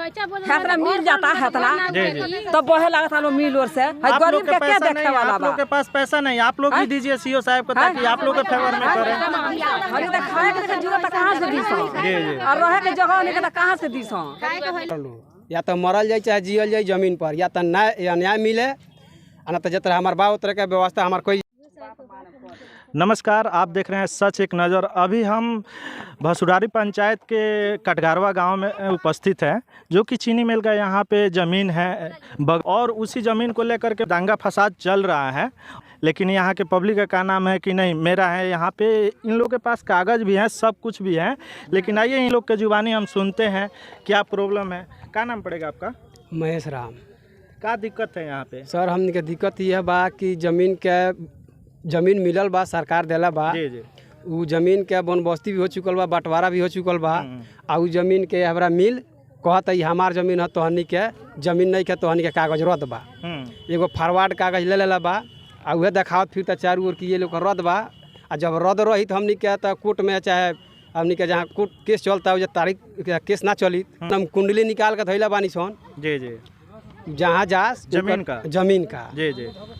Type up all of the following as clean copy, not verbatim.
हेतना मिल जाता है हेतना तो बहे लगता लोग मिल और से गरीब के क्या देखे वाला आप लोग के पास पैसा नहीं, आप लोग भी दीजिए सीओ साहब को ताकि आप लोग के फेवर में करें। अरे तो खाए के जरूरत कहां से दीसो और रहे के जगह नहीं के कहां से दीसो। या तो मरल जाए चाहे जियल जाए जमीन पर, या तो न्याय मिले ना तो जतरा हमारे बाबू तरह के व्यवस्था हमारे कोई। नमस्कार, आप देख रहे हैं सच एक नज़र। अभी हम भसुरारी पंचायत के कटघरवा गांव में उपस्थित हैं, जो कि चीनी मिल का यहाँ पे ज़मीन है और उसी ज़मीन को लेकर के दंगा फसाद चल रहा है। लेकिन यहाँ के पब्लिक का नाम है कि नहीं मेरा है। यहाँ पे इन लोगों के पास कागज़ भी हैं, सब कुछ भी है। लेकिन आइए इन लोग के जुबानी हम सुनते हैं क्या प्रॉब्लम है। क्या नाम पड़ेगा आपका? महेश राम। क्या दिक्कत है यहाँ पे? सर हमने के दिक्कत यह बा कि जमीन मिलल बा, सरकार देला बा। जी। उ जमीन के बनबस्ती भी हो चुकल बा, बंटवारा भी हो चुकल बा। आ उ जमीन के हमरा मिल कहत हमार जमीन है, तोहनी के जमीन नहीं के तोहनी के कागज रद्द बा। एगो फॉरवर्ड कागज ले लेला बा आ उहे देखावत फिर तो चारू ओर की ये लोग रद्द बा। आ जब रद्द रही तो हमनी के तो कोर्ट में चाहे हमनी के जहाँ कोर्ट केस चलता है तारीख केस ना चली हम कुंडली निकाल के धैला बानी सन। जी जहाँ जा जमीन का जी।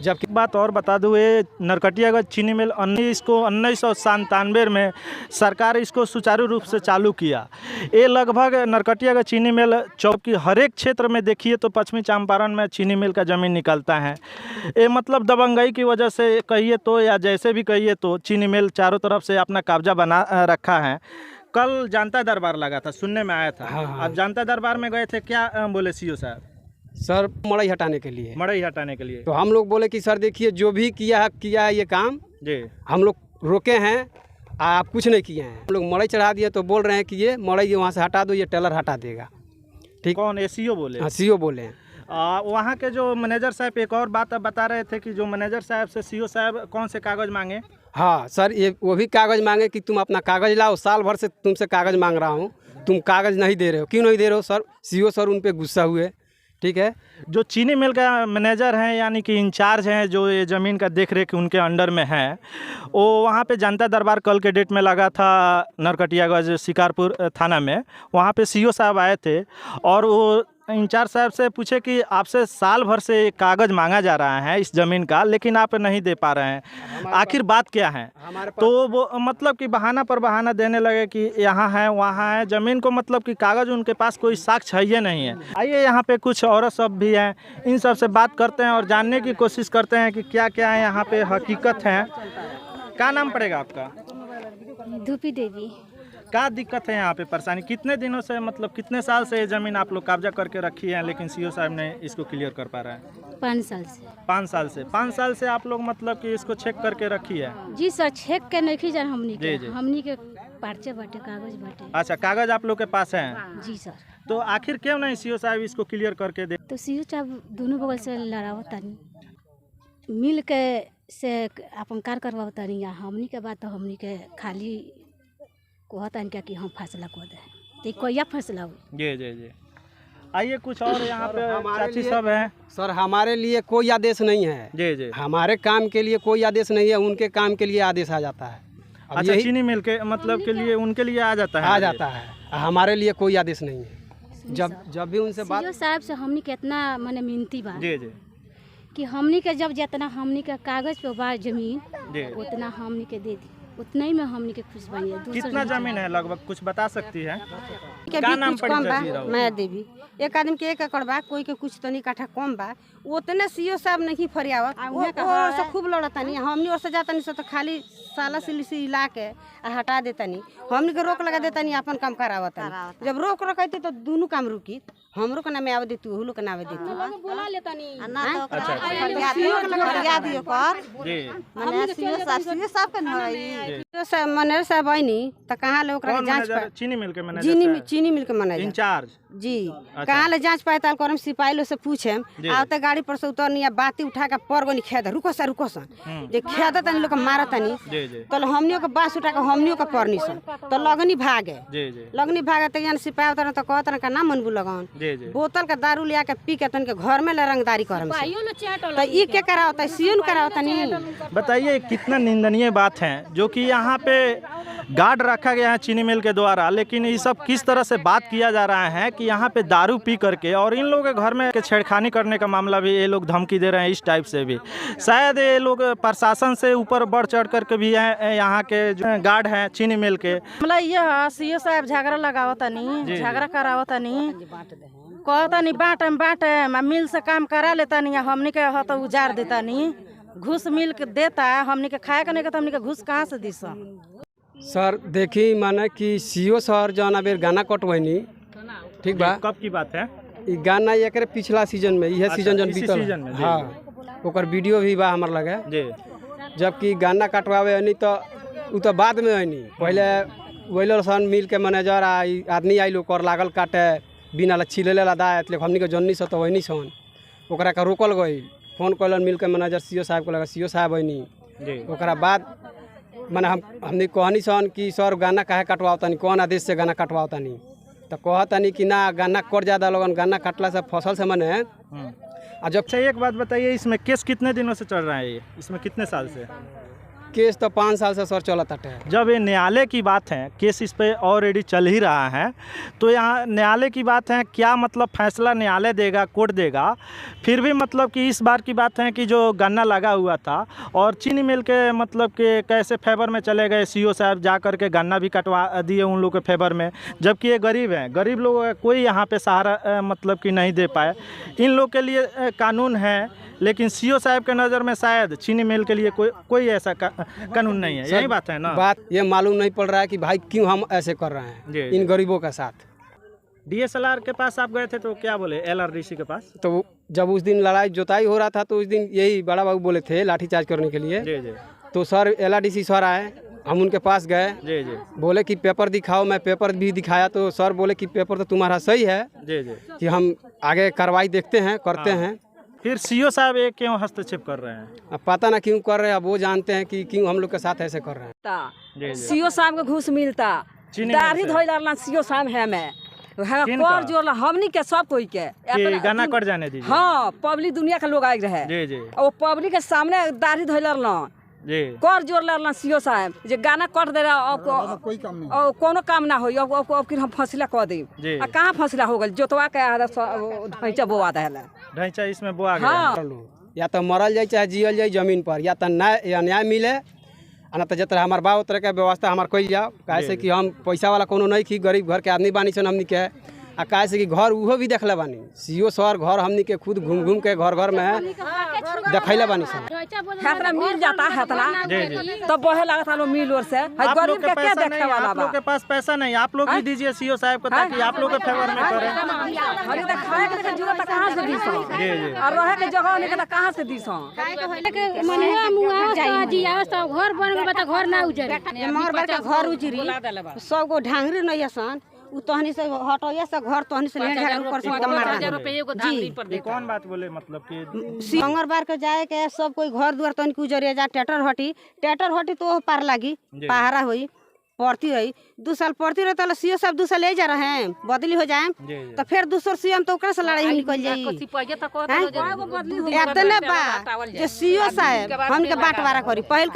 जबकि बात और बता दूँ, ये नरकटियागंज चीनी मिल 1997 में सरकार इसको सुचारू रूप से चालू किया। ये लगभग नरकटियागंज चीनी मिल चौकी हर एक क्षेत्र में देखिए तो पश्चिमी चंपारण में चीनी मिल का ज़मीन निकलता है। ये मतलब दबंगई की वजह से कहिए तो या जैसे भी कहिए तो चीनी मिल चारों तरफ से अपना कब्जा बना रखा है। कल जनता दरबार लगा था, सुनने में आया था। हाँ। अब जनता दरबार में गए थे, क्या बोले सीओ साहब? सर मड़ई हटाने के लिए तो हम लोग बोले कि सर देखिए जो भी किया है ये काम जी हम लोग रोके हैं, आप कुछ नहीं किए हैं। हम लोग मड़ई चढ़ा दिए तो बोल रहे हैं कि ये मड़ई वहाँ से हटा दो, ये टेलर हटा देगा। ठीक। कौन? सीओ बोले? हाँ सीओ बोले हैं। वहाँ के जो मैनेजर साहब एक और बात बता रहे थे कि जो मैनेजर साहब से सीओ साहब कौन से कागज़ मांगे? हाँ सर ये वो भी कागज़ मांगे कि तुम अपना कागज़ लाओ, साल भर से तुमसे कागज़ मांग रहा हूँ, तुम कागज़ नहीं दे रहे हो, क्यों नहीं दे रहे हो सर? सीओ सर उन पर गुस्सा हुए। ठीक है। जो चीनी मिल का मैनेजर हैं यानी कि इंचार्ज हैं, जो ये ज़मीन का देख रेख उनके अंडर में है, वो वहाँ पे जनता दरबार कल के डेट में लगा था नरकटियागंज शिकारपुर थाना में। वहाँ पे सीओ साहब आए थे और वो इंचार्ज साहब से पूछे कि आपसे साल भर से कागज़ मांगा जा रहा है इस ज़मीन का, लेकिन आप नहीं दे पा रहे हैं, आखिर बात क्या है? तो वो मतलब कि बहाना पर बहाना देने लगे कि यहाँ है वहाँ है। ज़मीन को मतलब कि कागज़ उनके पास कोई साक्ष्य है ये नहीं है। आइए यहाँ पे कुछ औरत सब भी हैं, इन सब से बात करते हैं और जानने की कोशिश करते हैं कि क्या क्या है यहाँ पे हकीकत है। क्या नाम पड़ेगा आपका? धूपी देवी। क्या दिक्कत है यहाँ पे, परेशानी? कितने दिनों से मतलब कितने साल से ये ज़मीन आप लोग कब्जा करके रखी है, लेकिन सीओ साहब ने इसको क्लियर कर पा रहा है? 5 साल से। 5 साल से आप लोग मतलब कि इसको चेक करके रखी है? जी सर, चेक के नहीं जान हमनी के। जी। हमनी के पर्चे बाटे, कागज बाटे। अच्छा, कागज आप लोग के पास है? जी सर। तो आखिर क्यों नहीं सीओ साहब इसको क्लियर करके दे? तो सीओ साहब दोनों बगल से लड़ावतानी, मिल के से अपन कार करवावतानी। या हमनी के बात तो हमनी के खाली कहतन क्या कि हम फैसला कर दे, तो कोई फैसला हो। जी। आइए कुछ और यहाँ पे चाची सब हैं। सर हमारे लिए कोई आदेश नहीं है। जी। हमारे काम के लिए कोई आदेश नहीं है, उनके काम के लिए आदेश आ जाता है। अच्छा, चीनी मिल के मतलब के लिए उनके लिए आ जाता है? हमारे लिए कोई आदेश नहीं है। जब भी उनसे बात साहब से हमनी के इतना माने मिनती बा जी कि हमनी के जब जितना हमनी के कागज पे बा जमीन उतना हमनी के दे दी, उतना ही में हमनी के खुश बनिए। कितना जमीन है लगभग कुछ बता सकती है? क्या नाम पड़ी? माया देवी। एक आदमी के 1 एकड़ बा, कोई के कुछ तनी काठा कम बा, उतने सीओ साहब नहीं फरियावत। वो से खूब लड़तानी, हमनी और से जातानी से तो खाली साला सिलिसी ला के हटा देतानी, हमनी के रोक लगा देतानी, अपन काम करावतानी। जब रोक रखते तो दोनों काम रुकी, हमरो के नाम आवे देती, ओहू लोग के नाम आवे देती। बोला लेतानी मैनेजर साहब आईनी तो कहाँ ले ओकरा के जांच चीनी मिल के मैनेजर, चीनी मिल के मैनेजर इंचार्ज जी। कहाँ ले जांच पड़ताल करम, सिपाही लोग से पूछे आते गाड़ी पर से उतरनी, बाती उठा के परगनी खेद रुको सन जे खेद तनी लोग मारा तनी तो हमनियों के बास उठा के हमनियों के परनी सन तो लगनी भागे तो यानी सिपाही उतर तो कहत का ना मनबू लगन बोतल का दारू लिया के पी के तन के घर में रंगदारी करम तो ई के करावता सीन करावता नहीं। बताइए कितना निंदनीय बात है जो कि यहाँ पे गार्ड रखा गया है चीनी मिल के द्वारा, लेकिन ये सब किस तरह से बात किया जा रहा है कि यहाँ पे दारू पी करके और इन लोगों के घर में छेड़खानी करने का मामला भी ये लोग धमकी दे रहे हैं। इस टाइप से भी शायद ये लोग प्रशासन से ऊपर बढ़ चढ़ करके भी हैं, यहाँ के जो गार्ड हैं चीनी मिल के। मतलब ये सीओ साहब झगड़ा लगावता नहीं, झगड़ा करावता नहीं, कहता नहीं बाँट मिल से काम करा लेता नहीं, हमने के हो तो उजाड़ देता नहीं, घूस मिल के देता, हमने के खाए का नहीं तो हमने के घूस कहाँ से दी सर देखी माने कि सीओ सर जौन बेर गाना कटवैनी, ठीक बा, कब की बात है? ई गाना एकरे पिछला सीजन में, यह सीजन जौन बीतल, हाँ ओकर वीडियो भी बा हमार लगे जी। जबकि गाना कटवावे नहीं तो उ तो बाद में आनी, पहले वही सन मिल के मैनेजर आदमी आई लोग लागल काटे बिना छिले दायत ले हमनी के जननी से तो वही सन ओकरा का रोकल गई, फोन कलन मिल के मैनेजर सीओ साहब को लगा, सीओ साहब आनी, ओकरा बाद मैंने हमने कहनी सन कि सर गाना काहे कटवावतानी, कौन आदेश से गाना कटवावतानी, तो कहतानी कि ना गाना कट ज़्यादा लोगन गाना कटला से फसल से मने। और जब अच्छा एक बात बताइए, इसमें केस कितने दिनों से चल रहा है? ये इसमें कितने साल से? केस तो 5 साल से सर चलत है। जब ये न्यायालय की बात है, केस इस पे ऑलरेडी चल ही रहा है, तो यहाँ न्यायालय की बात है, क्या मतलब फैसला न्यायालय देगा, कोर्ट देगा? फिर भी मतलब कि इस बार की बात है कि जो गन्ना लगा हुआ था और चीनी मिल के मतलब कि कैसे फेवर में चले गए, सीओ साहब जा कर के गन्ना भी कटवा दिए उन लोगों के फेवर में, जबकि ये गरीब हैं, गरीब लोग कोई यहाँ पे सहारा मतलब कि नहीं दे पाए। इन लोग के लिए कानून है, लेकिन सीओ साहब के नज़र में शायद चीनी मिल के लिए कोई ऐसा कानून नहीं है। यही बात है ना? बात ये मालूम नहीं पड़ रहा है कि भाई क्यों हम ऐसे कर रहे हैं इन गरीबों के साथ। डीएसएलआर के पास आप गए थे तो क्या बोले? एलआरडीसी के पास? तो जब उस दिन लड़ाई जोताई हो रहा था तो उस दिन यही बड़ा बाबू बोले थे लाठीचार्ज करने के लिए। जी जी। तो सर एलआरडीसी सर आए, हम उनके पास गए, जी जी, बोले कि पेपर दिखाओ, मैं पेपर भी दिखाया तो सर बोले कि पेपर तो तुम्हारा सही है, जी जी, कि हम आगे कार्रवाई देखते हैं, करते हैं। फिर सीओ साहब ये क्यों हस्तक्षेप कर रहे हैं? अब पता ना क्यों कर रहे हैं, अब वो जानते हैं कि क्यों हम लोग के साथ ऐसे कर रहे हैं। सीओ साहब को घूस मिलता, दाढ़ी धोइला सीओ साहब है मैं कर जोड़ला हमनी के सब कोई के गाना कट जाने दीजिए। हाँ पब्लिक दुनिया के लोग आए रहे जी जी, और पब्लिक के सामने दाढ़ी धोइला जी, कर जोड़ला सीओ साहब जे गाना कट दे रहा कोनो काम ना हो, फिर हम फैसला कर दी। कहाँ फैसला हो गल? जोतवा के ढैचा बोआ देला, ढैचा इसमें बोआ गया। हाँ। या तो मरल जाए चाहे जियल जाए जमीन पर, या तो न्याय मिले, ना तो जितना हमारे बा उतर के व्यवस्था हमारे कल जाओ। कैसे कि हम पैसा वाला कोनो नहीं की, गरीब घर के आदमी बानी सन हमनी के, आ कैसे कि घर उहो भी देखले बानी, सीओ सर घर हमनी के खुद घूम घूम के घर घर में देखैले बानी सन। हेतना मिल जाता हेतना तब बहे लगता लो मिल और से गरीब के क्या देखे वाला आप लोग के पास पैसा नहीं, आप लोग भी दीजिए सीओ साहब को ताकि आप लोग के फेवर में करें। हरी त खाए के जरूरत कहां से दी सो और रहे के जगह नहीं के कहां से दी सो मनिया मुआ जी आवे सब घर बन गए त घर ना उजरे, मर बार के घर उजरी, सब को ढांगरी नहीं सन, उ तहनी से हटोया से घर तहनी से लेन झगड़ा ऊपर से मारना जी। कौन बात बोले मतलब कि मंगलवार के जाए के सब कोई घर दुआर तहनी उजरिया जा, टेटर हटी तो पार लागी, पहारा हुई पड़ती रही, 2 साल पड़ती रही तो सीओ साहब 2 साल ले जा रहे हैं, बदली हो जाए तो फिर दूसर सीएम तो ओकरा से लड़ाई निकल जाई। इतने बा जो सीओ साहब हमके बंटवारा करी, पहल